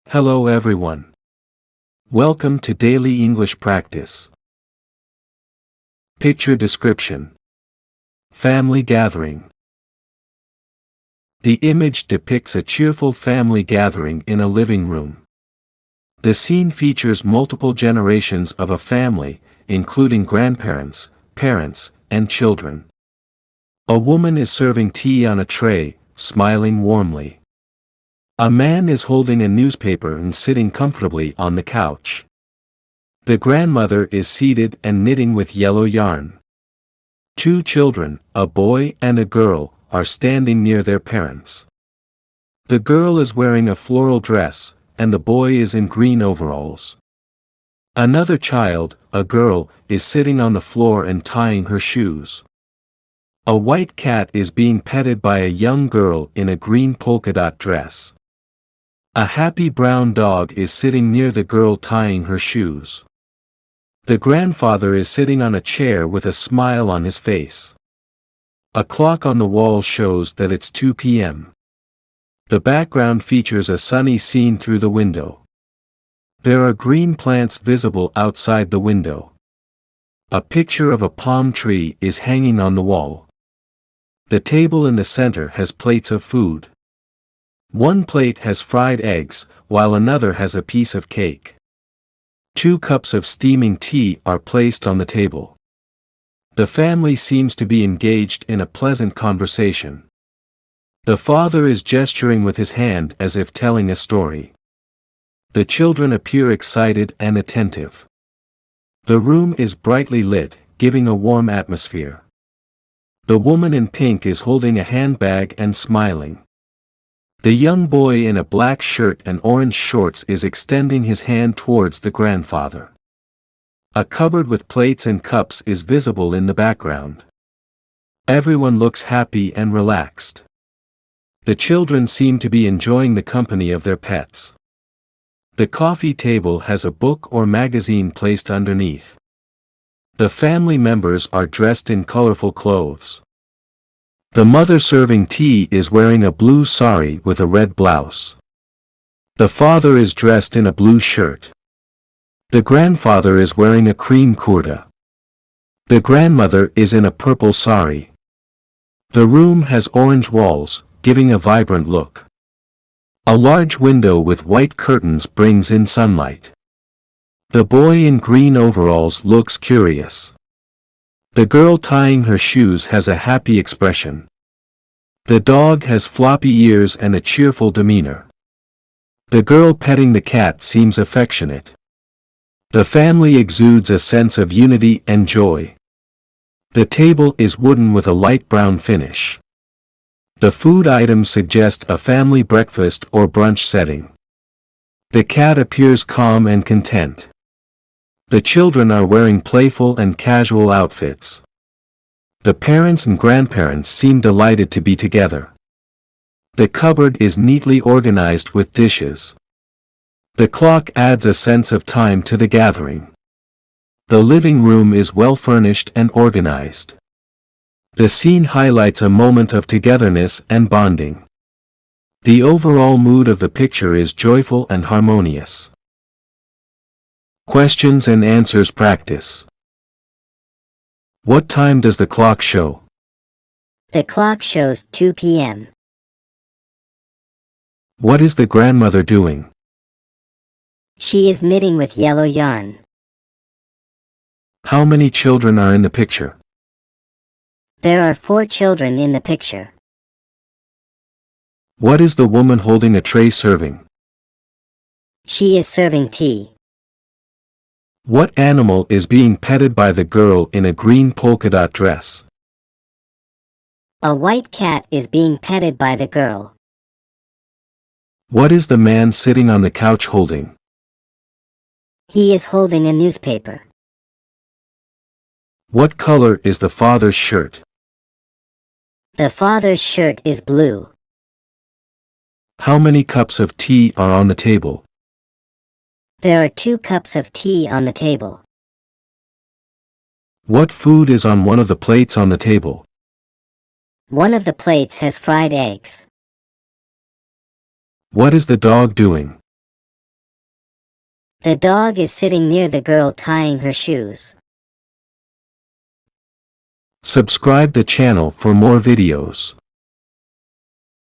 Hello everyone. Welcome to Daily English Practice. Picture description. Family gathering. The image depicts a cheerful family gathering in a living room. The scene features multiple generations of a family, including grandparents, parents, and children. A woman is serving tea on a tray, smiling warmly. A man is holding a newspaper and sitting comfortably on the couch. The grandmother is seated and knitting with yellow yarn. Two children, a boy and a girl, are standing near their parents. The girl is wearing a floral dress, and the boy is in green overalls. Another child, a girl, is sitting on the floor and tying her shoes. A white cat is being petted by a young girl in a green polka dot dress. A happy brown dog is sitting near the girl tying her shoes. The grandfather is sitting on a chair with a smile on his face. A clock on the wall shows that it's 2 p.m. The background features a sunny scene through the window. There are green plants visible outside the window. A picture of a palm tree is hanging on the wall. The table in the center has plates of food. One plate has fried eggs, while another has a piece of cake. 2 cups of steaming tea are placed on the table. The family seems to be engaged in a pleasant conversation. The father is gesturing with his hand as if telling a story. The children appear excited and attentive. The room is brightly lit, giving a warm atmosphere. The woman in pink is holding a handbag and smiling. The young boy in a black shirt and orange shorts is extending his hand towards the grandfather. A cupboard with plates and cups is visible in the background. Everyone looks happy and relaxed. The children seem to be enjoying the company of their pets. The coffee table has a book or magazine placed underneath. The family members are dressed in colorful clothes. The mother serving tea is wearing a blue sari with a red blouse. The father is dressed in a blue shirt. The grandfather is wearing a cream kurta. The grandmother is in a purple sari. The room has orange walls, giving a vibrant look. A large window with white curtains brings in sunlight. The boy in green overalls looks curious. The girl tying her shoes has a happy expression. The dog has floppy ears and a cheerful demeanor. The girl petting the cat seems affectionate. The family exudes a sense of unity and joy. The table is wooden with a light brown finish. The food items suggest a family breakfast or brunch setting. The cat appears calm and content. The children are wearing playful and casual outfits. The parents and grandparents seem delighted to be together. The cupboard is neatly organized with dishes. The clock adds a sense of time to the gathering. The living room is well furnished and organized. The scene highlights a moment of togetherness and bonding. The overall mood of the picture is joyful and harmonious. Questions and answers practice. What time does the clock show? The clock shows 2 p.m. What is the grandmother doing? She is knitting with yellow yarn. How many children are in the picture? There are 4 children in the picture. What is the woman holding a tray serving? She is serving tea. What animal is being petted by the girl in a green polka dot dress? A white cat is being petted by the girl. What is the man sitting on the couch holding? He is holding a newspaper. What color is the father's shirt? The father's shirt is blue. How many cups of tea are on the table? There are 2 cups of tea on the table. What food is on one of the plates on the table? One of the plates has fried eggs. What is the dog doing? The dog is sitting near the girl tying her shoes. Subscribe the channel for more videos.